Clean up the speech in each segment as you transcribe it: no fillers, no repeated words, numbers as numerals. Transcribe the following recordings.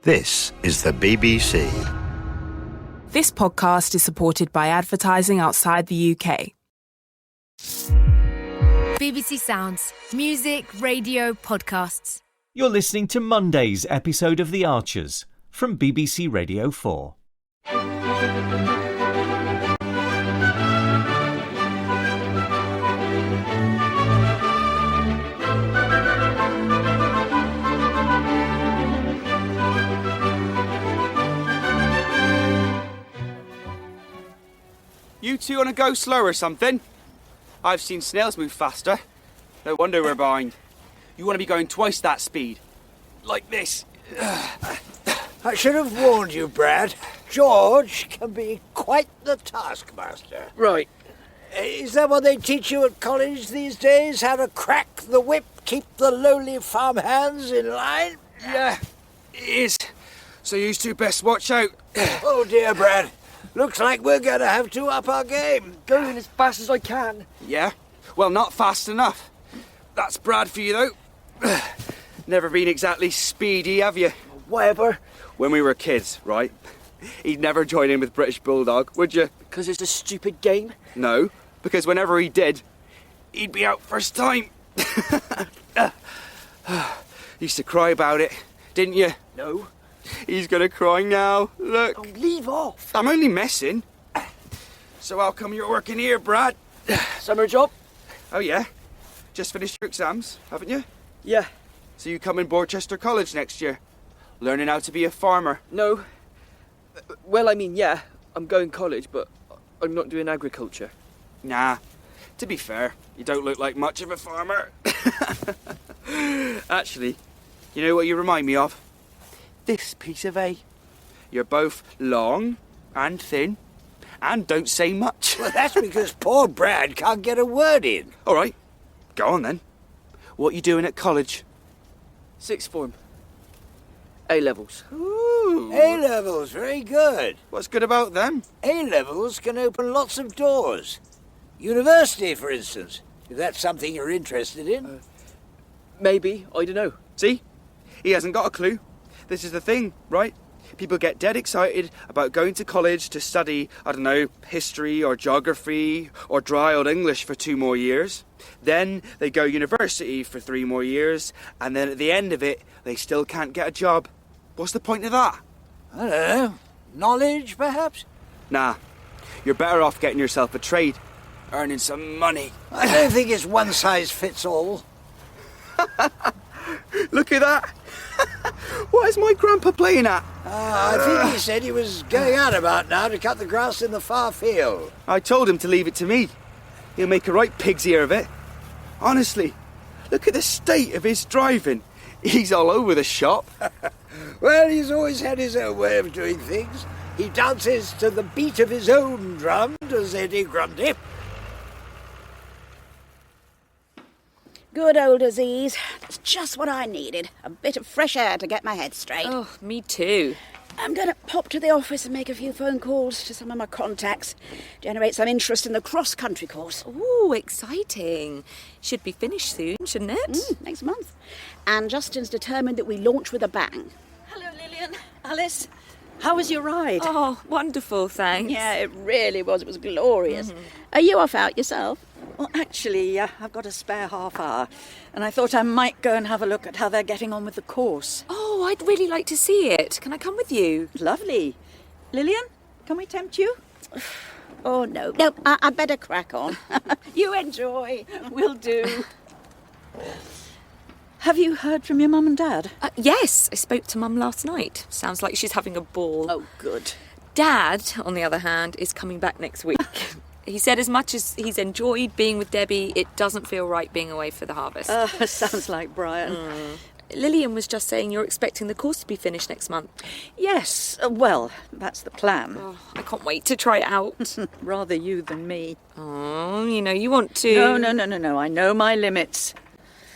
This is the BBC. This podcast is supported by advertising outside the UK. BBC Sounds. Music, radio, podcasts. You're listening to Monday's episode of The Archers from BBC Radio 4. You two want to go slow or something? I've seen snails move faster. No wonder we're behind. You want to be going twice that speed. Like this. I should have warned you, Brad. George can be quite the taskmaster. Right. Is that what they teach you at college these days? How to crack the whip, keep the lowly farmhands in line? Yeah, it is. So you two best watch out. Oh dear, Brad. Looks like we're going to have to up our game. Going as fast as I can. Yeah? Well, not fast enough. That's Brad for you, though. Never been exactly speedy, have you? Whatever. When we were kids, right? He'd never join in with British Bulldog, would you? Because it's a stupid game. No, because whenever he did, he'd be out first time. Used to cry about it, didn't you? No. He's gonna cry now. Look. Oh, leave off. I'm only messing. So how come you're working here, Brad? Summer job? Oh, yeah? Just finished your exams, haven't you? Yeah. So you come in Borchester College next year, learning how to be a farmer. No. Well, I mean, yeah, I'm going college, but I'm not doing agriculture. Nah. To be fair, you don't look like much of a farmer. Actually, you know what you remind me of? This piece of hay. You're both long and thin and don't say much. Well, that's because poor Brad can't get a word in. All right, go on then. What you doing at college? Sixth form. A-levels. Ooh. A-levels, very good. What's good about them? A-levels can open lots of doors. University, for instance, if that's something you're interested in. Maybe, I don't know. See? He hasn't got a clue. This is the thing, right? People get dead excited about going to college to study, I don't know, history or geography or dry old English for 2 more years. Then they go university for 3 more years, and then at the end of it, they still can't get a job. What's the point of that? I don't know. Knowledge, perhaps? Nah, you're better off getting yourself a trade, earning some money. I don't think it's one size fits all. Look at that! What is my grandpa playing at? I think he said he was going out about now to cut the grass in the far field. I told him to leave it to me. He'll make a right pig's ear of it. Honestly, look at the state of his driving. He's all over the shop. Well, he's always had his own way of doing things. He dances to the beat of his own drum, does Eddie Grundy. Good old Aziz. That's just what I needed. A bit of fresh air to get my head straight. Oh, me too. I'm going to pop to the office and make a few phone calls to some of my contacts. Generate some interest in the cross-country course. Ooh, exciting. Should be finished soon, shouldn't it? Next month. And Justin's determined that we launch with a bang. Hello, Lillian. Alice. How was your ride? Oh, wonderful, thanks. Yeah, it really was. It was glorious. Are you off out yourself? Well, actually, I've got a spare half hour, and I thought I might go and have a look at how they're getting on with the course. Oh, I'd really like to see it. Can I come with you? Lovely. Lillian, can we tempt you? Oh, no. No, I'd better crack on. You enjoy. Will do. Have you heard from your mum and dad? Yes, I spoke to Mum last night. Sounds like she's having a ball. Oh, good. Dad, on the other hand, is coming back next week. He said as much as he's enjoyed being with Debbie, it doesn't feel right being away for the harvest. Sounds like Brian. Lillian was just saying you're expecting the course to be finished next month. Yes, well, that's the plan. Oh, I can't wait to try it out. Rather you than me. Oh, you want to... No, I know my limits.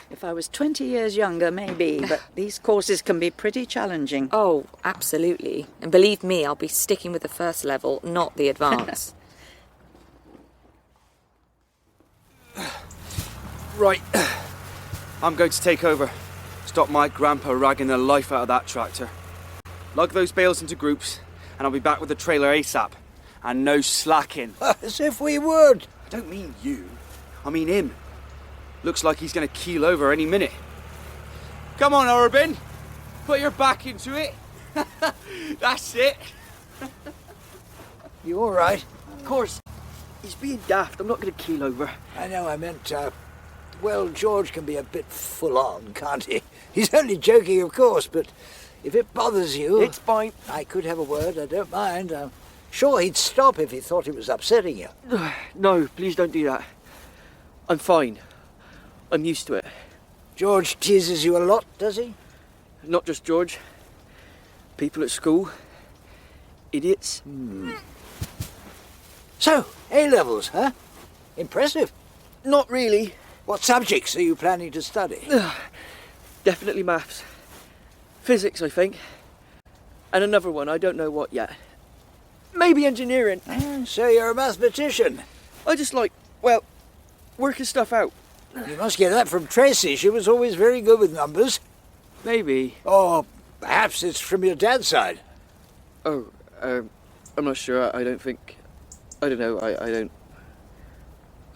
If I was 20 years younger, maybe, but these courses can be pretty challenging. Oh, absolutely. And believe me, I'll be sticking with the first level, not the advanced. Right. I'm going to take over. Stop my grandpa ragging the life out of that tractor. Lug those bales into groups, and I'll be back with the trailer ASAP. And no slacking. As if we would. I don't mean you. I mean him. Looks like he's going to keel over any minute. Come on, Urban. Put your back into it. That's it. You all right? Of course. He's being daft. I'm not going to keel over. I know, I meant, well, George can be a bit full on, can't he? He's only joking, of course, but if it bothers you... It's fine. I could have a word, I don't mind. I'm sure he'd stop if he thought it was upsetting you. No, please don't do that. I'm fine. I'm used to it. George teases you a lot, does he? Not just George. People at school. Idiots. So, A-levels, huh? Impressive. Not really. What subjects are you planning to study? Definitely maths. Physics, I think. And another one, I don't know what yet. Maybe engineering. So you're a mathematician. I just like, well, working stuff out. You must get that from Tracy. She was always very good with numbers. Maybe. Or perhaps it's from your dad's side. Oh, I'm not sure. I don't think... I don't know. I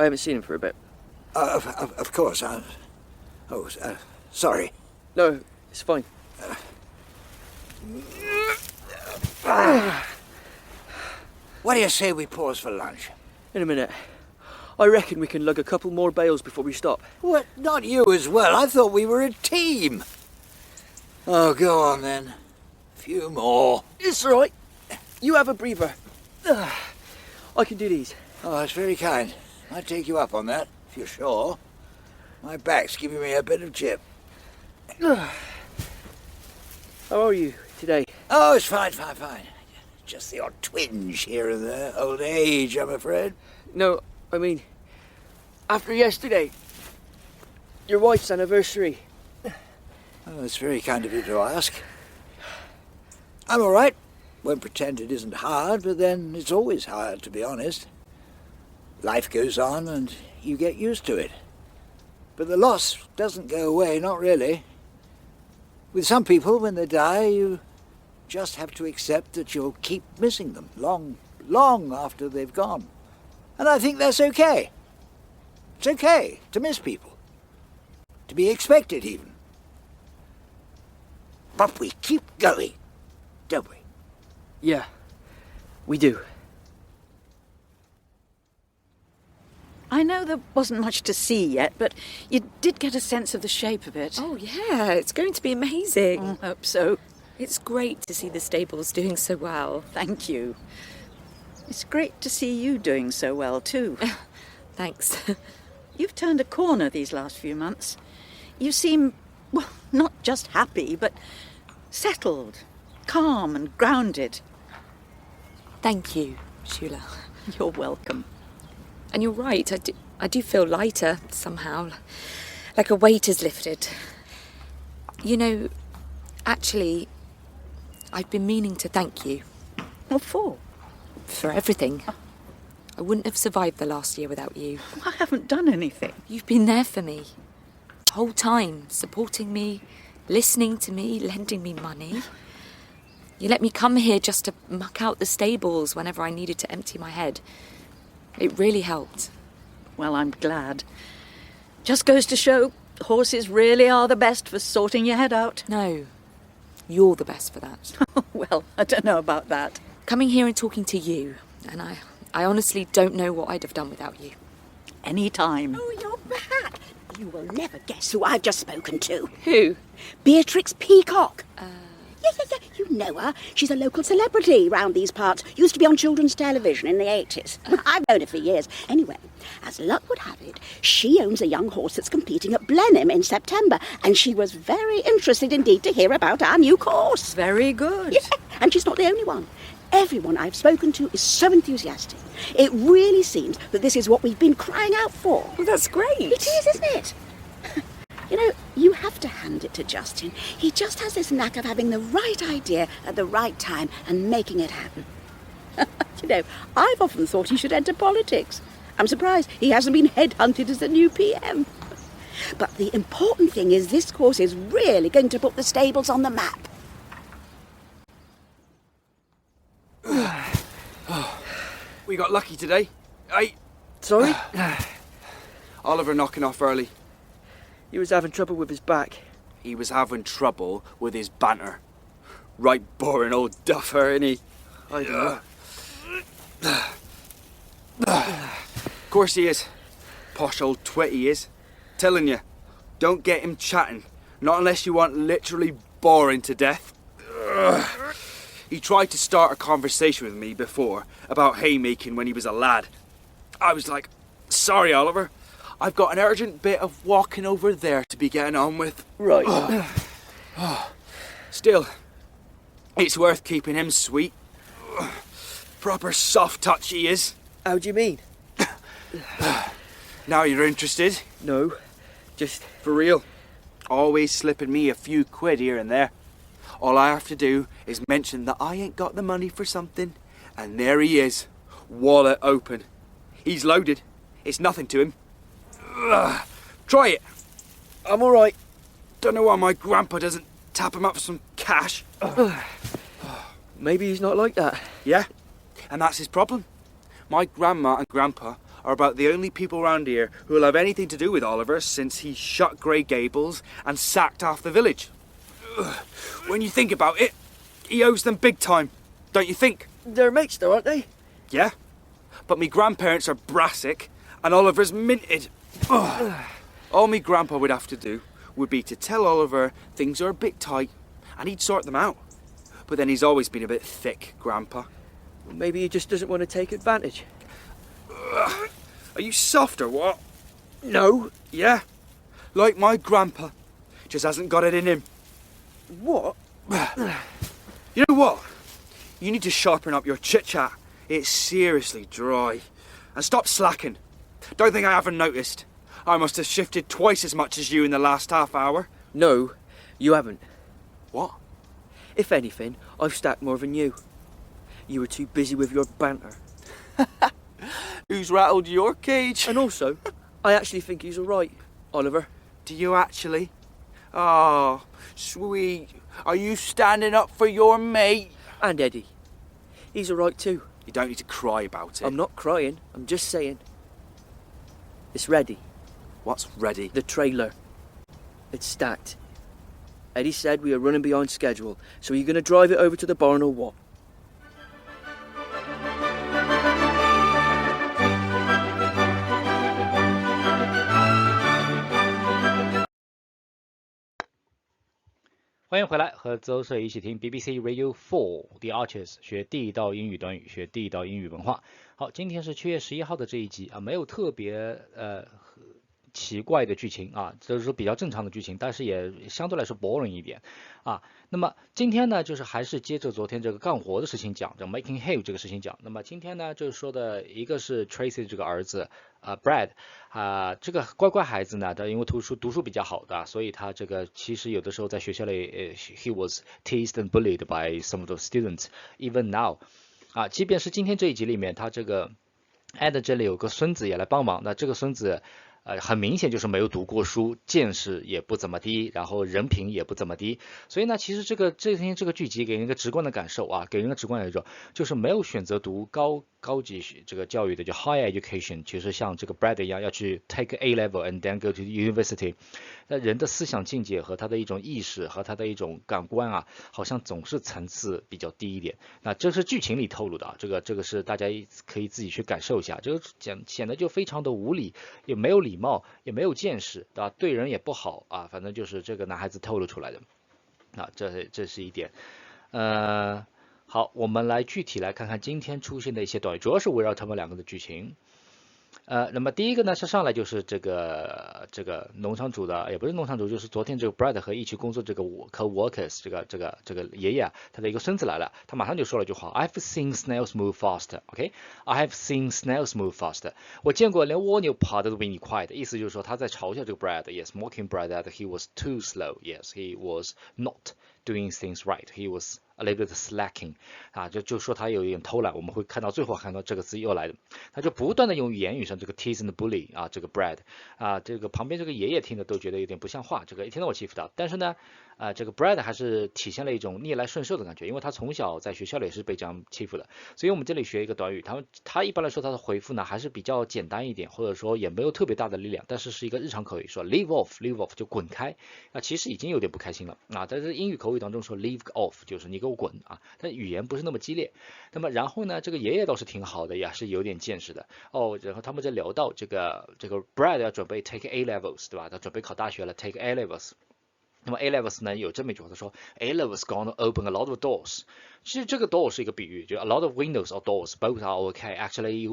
haven't seen him for a bit. Of course. Sorry. No, it's fine. What do you say we pause for lunch? In a minute. I reckon we can lug a couple more bales before we stop. What? Not you as well. I thought we were a team. Oh, go on then. A few more. It's all right. You have a breather. I can do these. Oh, that's very kind. I'd take you up on that, if you're sure. My back's giving me a bit of chip. How are you today? Oh, it's fine. Just the odd twinge here and there. Old age, I'm afraid. No, I mean, after yesterday, your wife's anniversary. Oh, it's very kind of you to ask. I'm all right. Won't pretend it isn't hard, but then it's always hard, to be honest. Life goes on and you get used to it. But the loss doesn't go away, not really. With some people, when they die, you just have to accept that you'll keep missing them long after they've gone. And I think that's okay. It's okay to miss people. To be expected, even. But we keep going, don't we? Yeah, we do. I know there wasn't much to see yet, but you did get a sense of the shape of it. Oh, yeah, it's going to be amazing. I hope so. It's great to see the stables doing so well. Thank you. It's great to see you doing so well, too. Thanks. You've turned a corner these last few months. You seem, well, not just happy, but settled, calm and grounded. Thank you, Shula. You're welcome. And you're right, I do feel lighter somehow, like a weight is lifted. You know, actually, I've been meaning to thank you. What for? For everything. I wouldn't have survived the last year without you. I haven't done anything. You've been there for me, the whole time, supporting me, listening to me, lending me money. You let me come here just to muck out the stables whenever I needed to empty my head. It really helped. Well, I'm glad. Just goes to show horses really are the best for sorting your head out. No, you're the best for that. Well, I don't know about that. Coming here and talking to you, and I honestly don't know what I'd have done without you. Any time. Oh, you're back. You will never guess who I've just spoken to. Who? Beatrix Peacock. Yeah. You know her. She's a local celebrity round these parts. Used to be on children's television in the 80s. I've known her for years. Anyway, as luck would have it, she owns a young horse that's competing at Blenheim in September, and she was very interested indeed to hear about our new course. Very good. Yeah, and she's not the only one. Everyone I've spoken to is so enthusiastic. It really seems that this is what we've been crying out for. Well, that's great. It is, isn't it? You know, you have to hand it to Justin. He just has this knack of having the right idea at the right time and making it happen. You know, I've often thought he should enter politics. I'm surprised he hasn't been headhunted as the new PM. But the important thing is this course is really going to put the stables on the map. We got lucky today. Hey, Sorry? Oliver knocking off early. He was having trouble with his back. He was having trouble with his banter. Right boring old duffer, ain't he? I don't know. Of course he is. Posh old twit he is. Telling you, don't get him chatting. Not unless you want literally boring to death. He tried to start a conversation with me before about haymaking when he was a lad. I was like, sorry Oliver, I've got an urgent bit of walking over there to be getting on with. Right. Still, it's worth keeping him sweet. Proper soft touch he is. How do you mean? Now you're interested? No, just... For real. Always slipping me a few quid here and there. All I have to do is mention that I ain't got the money for something, and there he is, wallet open. He's loaded. It's nothing to him. Try it. I'm all right. Don't know why my grandpa doesn't tap him up for some cash. Maybe he's not like that. Yeah, and that's his problem. My grandma and grandpa are about the only people around here who will have anything to do with Oliver since he shut Grey Gables and sacked half the village. When you think about it, he owes them big time, don't you think? They're mates though, aren't they? Yeah, but me grandparents are brassic and Oliver's minted. All me grandpa would have to do would be to tell Oliver things are a bit tight and he'd sort them out. But then he's always been a bit thick, grandpa. Maybe he just doesn't want to take advantage. Are you soft or what? No. Yeah, like my grandpa. Just hasn't got it in him. What? You know what? You need to sharpen up your chit-chat. It's seriously dry. And stop slacking. Don't think I haven't noticed. I must have shifted twice as much as you in the last half hour. No, you haven't. What? If anything, I've stacked more than you. You were too busy with your banter. Who's rattled your cage? And also, I actually think he's all right, Oliver. Do you actually? Oh, sweet. Are you standing up for your mate? And Eddie. He's all right too. You don't need to cry about it. I'm not crying. I'm just saying. It's ready. What's ready? The trailer. It's stacked. Eddie said we are running behind schedule, so are you going to drive it over to the barn or what?欢迎回来，和周社一起听 BBC Radio 4 The Archers 学地道英语短语，学地道英语文化。好，今天是7月11号的这一集啊，没有特别奇怪的剧情啊，就是说比较正常的剧情，但是也相对来说 boring 一点啊。那么今天呢，就是还是接着昨天这个干活的事情讲，这 making hay 这个事情讲。那么今天呢，就是说的一个是 Tracy 这个儿子Brad 这个乖乖孩子呢，他因为读书比较好的，所以他这个其实有的时候在学校里he was teased and bullied by some of the students even now 即便是今天这一集里面，他这个 Ed 这里有个孙子也来帮忙，那这个孙子很明显就是没有读过书，见识也不怎么低，然后人品也不怎么低，所以呢，其实这天这个剧集给人一个直观的感受啊，给人一个直观的感受，就是没有选择读高级这个教育的，就 higher education， 其实像这个 Brad 一样要去 take A level and then go to university， 那人的思想境界和他的一种意识和他的一种感官啊，好像总是层次比较低一点。那这是剧情里透露的，这个是大家可以自己去感受一下，就显得就非常的无理，也没有礼貌，也没有见识，对吧？对人也不好啊，反正就是这个男孩子透露出来的。这是一点，好，我们来具体来看看今天出现的一些短语，主要是围绕他们两个的剧情。那么第一个呢是上来就是这个农场主的，也不是农场主，就是昨天这个 Brad 和一起工作这个 co-workers 这个爷爷他的一个孙子来了，他马上就说了一句话 I've seen snails move faster，OK？ I have seen snails move faster， 我见过连蜗牛跑得都比你快的，意思就是说他在嘲笑这个 Brad，yes mocking Brad that he was too slow，yes he was not doing things right，he was a little bit slacking 就说他有一点偷懒，我们会看到最后看到这个词又来的，他就不断的用言语上这个 tease and bully 这个 Brad 这个旁边这个爷爷听的都觉得有点不像话，这个一天到晚欺负他，但是呢这个 Brad 还是体现了一种逆来顺受的感觉，因为他从小在学校里也是被这样欺负的，所以我们这里学一个短语，他一般来说他的回复呢还是比较简单一点，或者说也没有特别大的力量，但是是一个日常口语，说 leave off 就滚开，其实已经有点不开心了但是英语口语当中说 leave off 就是你给我滚但语言不是那么激烈。那么然后呢，这个爷爷倒是挺好的，也是有点见识的然后他们在聊到这个 Brad 要准备 take A levels 对吧？他准备考大学了 take A levels。那么 A levels 呢有这么一句话，他说 A levels gonna open a lot of doors。其实这个 door 是一个比喻，就 a lot of windows or doors both are okay. Actually,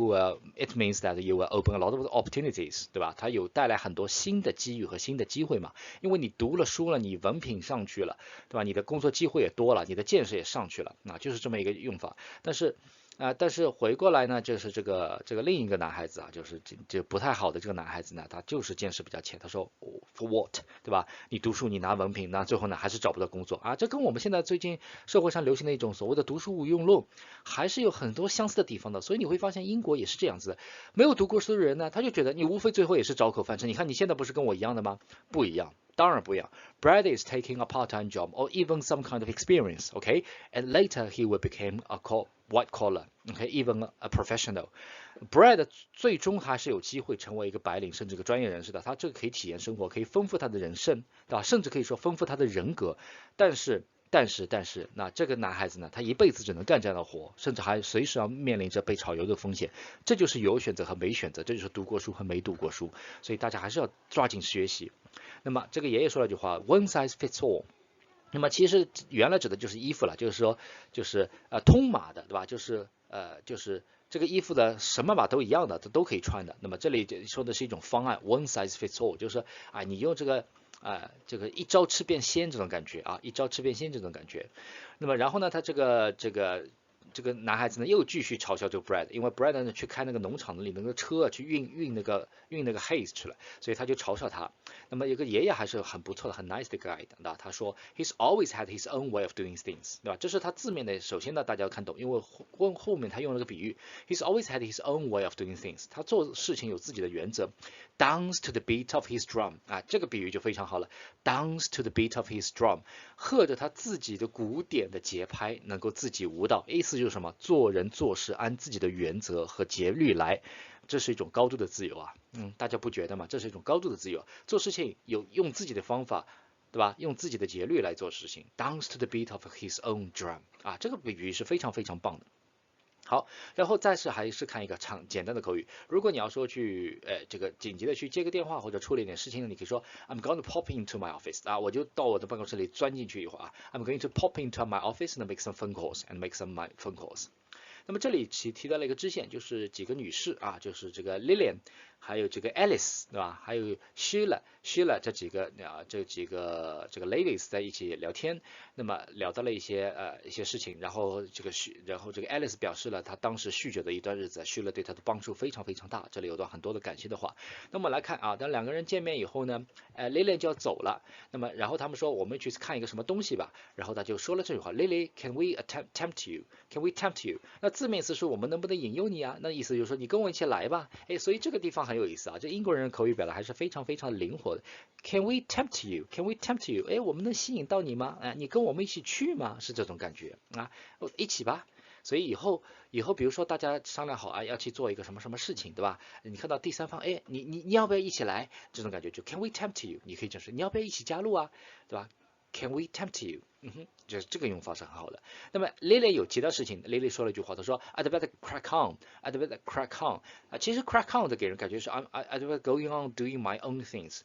it means that you will open a lot of opportunities， 对吧？它有带来很多新的机遇和新的机会嘛。因为你读了书了，你文凭上去了，对吧？你的工作机会也多了，你的见识也上去了，就是这么一个用法。但是回过来呢，就是这个另一个男孩子就是这不太好的这个男孩子呢，他就是见识比较浅。他说 for what， 对吧？你读书你拿文凭，那最后呢还是找不到工作这跟我们现在最近社会上流行的一种所谓的读书无用论还是有很多相似的地方的。所以你会发现英国也是这样子的，没有读过书的人呢，他就觉得你无非最后也是找口饭吃。你看你现在不是跟我一样的吗？不一样。当然不一样。Brad is taking a part-time job or even some kind of experience, okay? And later he will become a white collar, okay? Even a professional. Brad 最终还是有机会成为一个白领，甚至个专业人士的。他这个可以体验生活，可以丰富他的人生，对吧？甚至可以说丰富他的人格。但是，那这个男孩子呢，他一辈子只能干这样的活，甚至还随时要面临着被炒鱿的风险。这就是有选择和没选择，这就是读过书和没读过书。所以大家还是要抓紧学习。那么这个爷爷说了句话 ，one size fits all。那么其实原来指的就是衣服了，就是说通码的，对吧？就是这个衣服的什么码都一样的，都可以穿的。那么这里说的是一种方案 ，one size fits all， 就是你用这个一招吃遍仙这种感觉一招吃遍仙这种感觉。那么然后呢，他这个男孩子呢又继续嘲笑这个 Brad， 因为 Brad 呢去开那个农场里那个车去运那个 haze 去了，所以他就嘲笑他。那么有个爷爷还是很不错的，很 nice 的 guy 的，他说 He's always had his own way of doing things， 对吧？这是他字面的，首先呢大家要看懂，因为后面他用了个比喻 ，He's always had his own way of doing things， 他做事情有自己的原则。Dance to the beat of his drum， 这个比喻就非常好了。Dance to the beat of his drum， 和着他自己的鼓点的节拍，能够自己舞蹈，意思就是什么？做人做事按自己的原则和节律来，这是一种高度的自由大家不觉得吗？这是一种高度的自由，做事情用自己的方法，对吧？用自己的节律来做事情。Dance to the beat of his own drum， 这个比喻是非常非常棒的。好，然后还是看一个简单的口语。如果你要说去这个紧急的去接个电话或者处理点事情呢，你可以说 I'm going to pop into my office， 我就到我的办公室里钻进去一会儿I'm going to pop into my office and make some phone calls and make some my phone calls。那么这里提到了一个支线，就是几个女士就是这个 Lillian， 还有这个 Alice， 对吧？还有 Sheila 这几个这个 ladies 在一起聊天，那么聊到了一些事情，然后这个 Alice 表示了她当时酗酒的一段日子，Sheila 对她的帮助非常非常大。这里有很多的感谢的话。那么我们来看当两个人见面以后呢，Lillian 就要走了，那么然后他们说我们去看一个什么东西吧，然后他就说了这句话 ，Lily can we tempt you？ Can we tempt you？ 那字面意思是我们能不能引诱你那意思就是说你跟我一起来吧。所以这个地方很有意思这英国人的口语表达还是非常非常灵活的。Can we tempt you? Can we tempt you? 我们能吸引到你吗？你跟我们一起去吗？是这种感觉一起吧。所以以后比如说大家商量好要去做一个什么什么事情，对吧？你看到第三方你要不要一起来？这种感觉就 Can we tempt you？ 你可以就是你要不要一起加入对吧？Can we tempt you？ 就是这个用法是很好的。那么 Lily 有其他事情 ，Lily 说了一句话，她说 I'd better crack on，I'd better crack on。其实 crack on 的给人感觉是 I'd better going on doing my own things。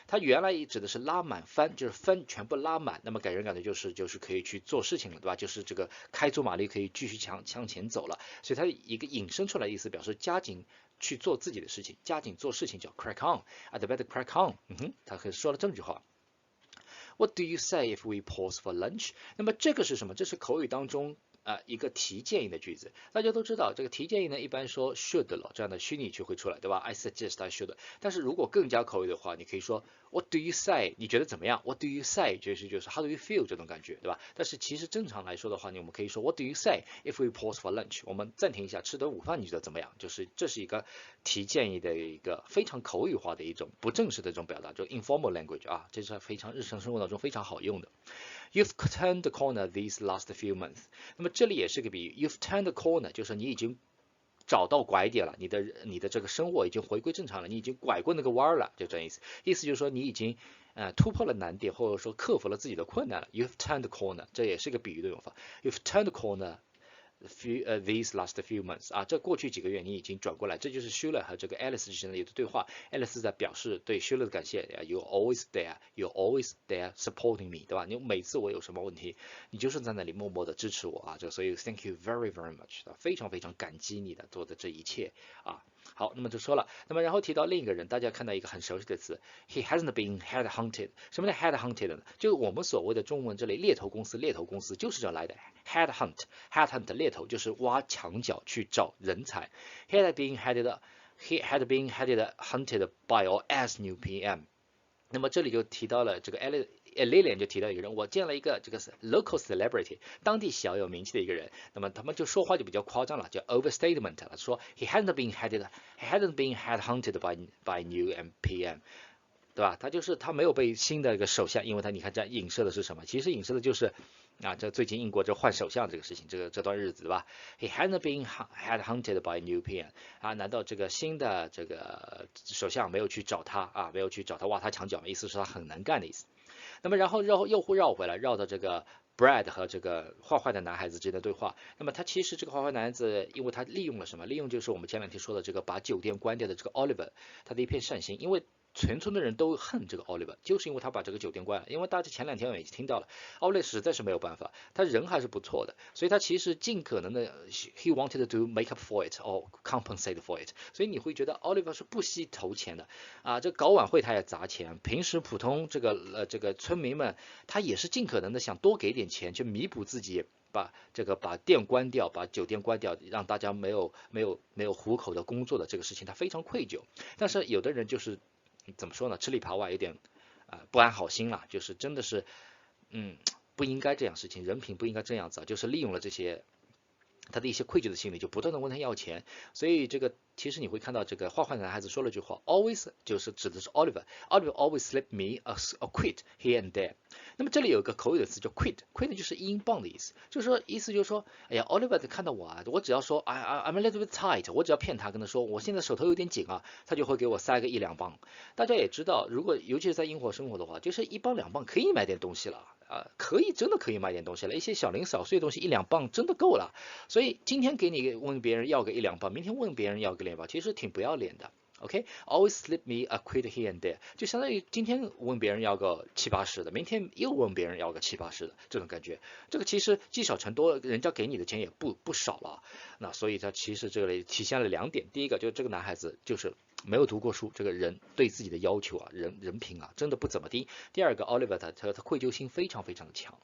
它原来指的是拉满帆，就是帆全部拉满，那么给人感觉就是可以去做事情了，对吧？就是这个开足马力可以继续向前走了。所以它一个引申出来的意思，表示加紧去做自己的事情，加紧做事情叫 crack on，I'd better crack on。他可说了这么句话。What do you say if we pause for lunch？ 那么这个是什么？这是口语当中一个提建议的句子。大家都知道，这个提建议呢，一般说 should 了，这样的虚拟句会出来，对吧？I suggest I should。但是如果更加口语的话，你可以说 What do you say？ 你觉得怎么样 ？What do you say？ 就是 How do you feel 这种感觉，对吧？但是其实正常来说的话呢，我们可以说 What do you say if we pause for lunch？ 我们暂停一下，吃顿午饭，你觉得怎么样？就是这是一个提建议的一个非常口语化的一种不正式的这种表达，就 informal language 啊，这是非常日常生活当中非常好用的。You've turned the corner these last few months。那么这里也是个比喻 ，You've turned the corner， 就是你已经找到拐点了，你的这个生活已经回归正常了，你已经拐过那个弯了，就这意思。意思就是说你已经突破了难点，或者说克服了自己的困难了。You've turned the corner， 这也是个比喻的用法。You've turned the corner these last few months 啊，这过去几个月你已经转过来，这就是 Schiller 和这个 Alice 之间的一个对话。Alice 在表示对 Schiller 的感谢 ，You're always there, you're always there supporting me， 对吧？你每次我有什么问题，你就是在那里默默的支持我啊，所以 Thank you very very much， 非常非常感激你的做的这一切啊。好，那么就说了，那么然后提到另一个人，大家看到一个很熟悉的词 ，He hasn't been headhunted。什么叫 headhunted 呢？就我们所谓的中文这里猎头公司就是这来的 headhunt 猎头就是挖墙脚去找人才。He had been hunted by or as new PM。那么这里就提到了这个 Lillian 就提到一个人，我见了一个这个 local celebrity， 当地小有名气的一个人，那么他们就说话就比较夸张了，叫 overstatement 了，说 he hadn't been headhunted by new PM， 对吧？他没有被新的一个首相，因为你看这影射的是什么？其实影射的就是这最近英国这换首相这个事情，这段日子，对吧 ？He hadn't been headhunted by new PM 难道这个新的这个首相没有去找他没有去找他挖他墙脚吗？意思是他很能干的意思。那么然后又绕回来，绕到这个 Brad 和这个坏坏的男孩子之间的对话。那么他其实这个坏坏男孩子，因为他利用了什么？利用就是我们前两天说的这个把酒店关掉的这个 Oliver， 他的一片善心，因为全村的人都恨这个 Oliver， 就是因为他把这个酒店关了。因为大家前两天我也听到了 ，Oliver 实在是没有办法，他人还是不错的，所以他其实尽可能的 ，he wanted to make up for it or compensate for it。所以你会觉得 Oliver 是不惜投钱的这搞晚会他也砸钱，平时普通这个村民们他也是尽可能的想多给点钱去弥补自己。把店关掉，把酒店关掉，让大家没有糊口的工作的这个事情，他非常愧疚。但是有的人就是怎么说呢？吃里扒外，有点不安好心了，就是真的是不应该这样事情，人品不应该这样子就是利用了这些他的一些愧疚的心理，就不断的问他要钱。所以这个其实你会看到这个坏坏的男孩子说了句话 ，always 就是指的是 Oliver always slip me a quid here and there。那么这里有一个口语的词叫 quid 就是英镑的意思，意思就是说，哎呀 Oliver 看到我只要说 I'm a little bit tight， 我只要骗他跟他说我现在手头有点紧他就会给我塞个1-2磅。大家也知道，如果尤其是在英国生活的话，就是1磅2磅可以买点东西了。真的可以买点东西了，一些小零小碎的东西1-2磅真的够了。所以今天问别人要个1-2磅，明天问别人要个2磅，其实挺不要脸的。OK，always slip me a quid here and there， 就相当于今天问别人要个70-80的，明天又问别人要个70-80的这种感觉。这个其实积少成多，人家给你的钱也不少了。那所以他其实这里体现了2点，第一个就是这个男孩子就是没有读过书，这个人对自己的要求人品真的不怎么低。第二个 Oliver 他愧疚心非常非常的强。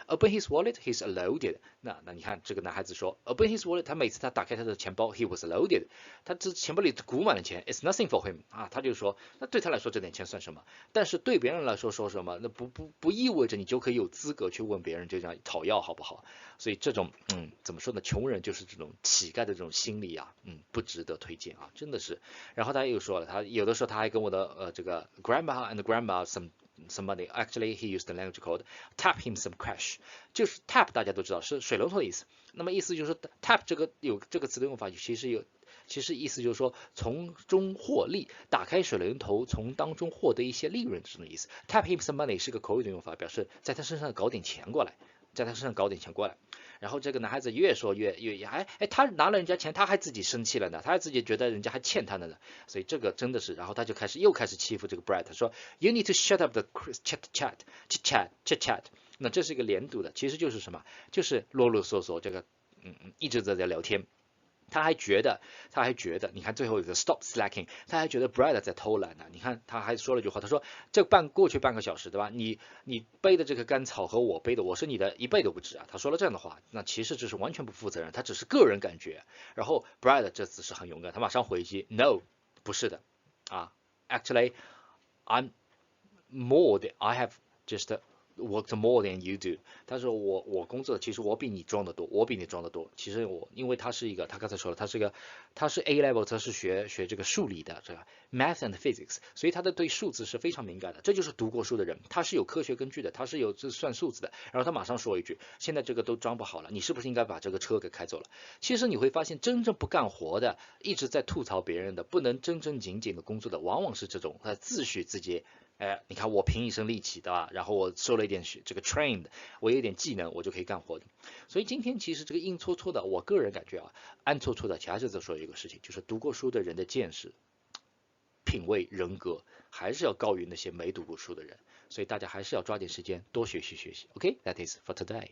Open his wallet, he's loaded。那你看这个男孩子说 Open his wallet， 他每次他打开他的钱包 he was loaded， 他这钱包里鼓满了钱 ，It's nothing for him 他就说那对他来说这点钱算什么？但是对别人来说什么？那不意味着你就可以有资格去问别人这样讨要，好不好？所以这种怎么说呢？穷人就是这种乞丐的这种心理不值得推荐真的是。然后他又说了，他有的时候他还跟我的这个 grandma and grandma some money. Actually, he used the language called tap him some cash. 就是 tap 大家都知道是水龙头的意思。那么意思就是说 tap 有这个词的用法，其实意思就是说从中获利，打开水龙头从当中获得一些利润这种意思。Tap him some money 是个口语的用法，表示在他身上搞点钱过来。然后这个男孩子越说越他拿了人家钱，他还自己生气了呢，他还自己觉得人家还欠他的呢，所以这个真的是，然后他就开始欺负这个 Brad， 说 You need to shut up the chit chat。那这是一个连读的，其实就是什么？就是啰啰嗦嗦，这个一直在聊天。他还觉得，你看最后有个 stop slacking， 他还觉得 Brad 在偷懒呢。你看他还说了句话，他说过去半个小时，对吧？你背的这个干草和我背的，我是你的1倍都不止他说了这样的话，那其实这是完全不负责任，他只是个人感觉。然后 Brad 这次是很勇敢，他马上回击 No， 不是的Actually more than I have just worked more than you do， 但是我工作其实我比你赚得多，我比你赚得多。其实因为他刚才说了，他是 A level， 他是学这个数理的，这个 math and physics， 所以他对数字是非常敏感的。这就是读过书的人，他是有科学根据的，他是有算数字的。然后他马上说一句，现在这个都装不好了，你是不是应该把这个车给开走了？其实你会发现，真正不干活的，一直在吐槽别人的，不能正正经经的工作的，往往是这种自诩自己。你看我凭一身力气，对吧？然后我受了一点这个 trained， 我有一点技能，我就可以干活的。所以今天其实这个硬搓搓的，我个人感觉啊，暗搓搓的，还是在说一个事情，就是读过书的人的见识、品味、人格，还是要高于那些没读过书的人。所以大家还是要抓紧时间多学习学习。OK，that is for today。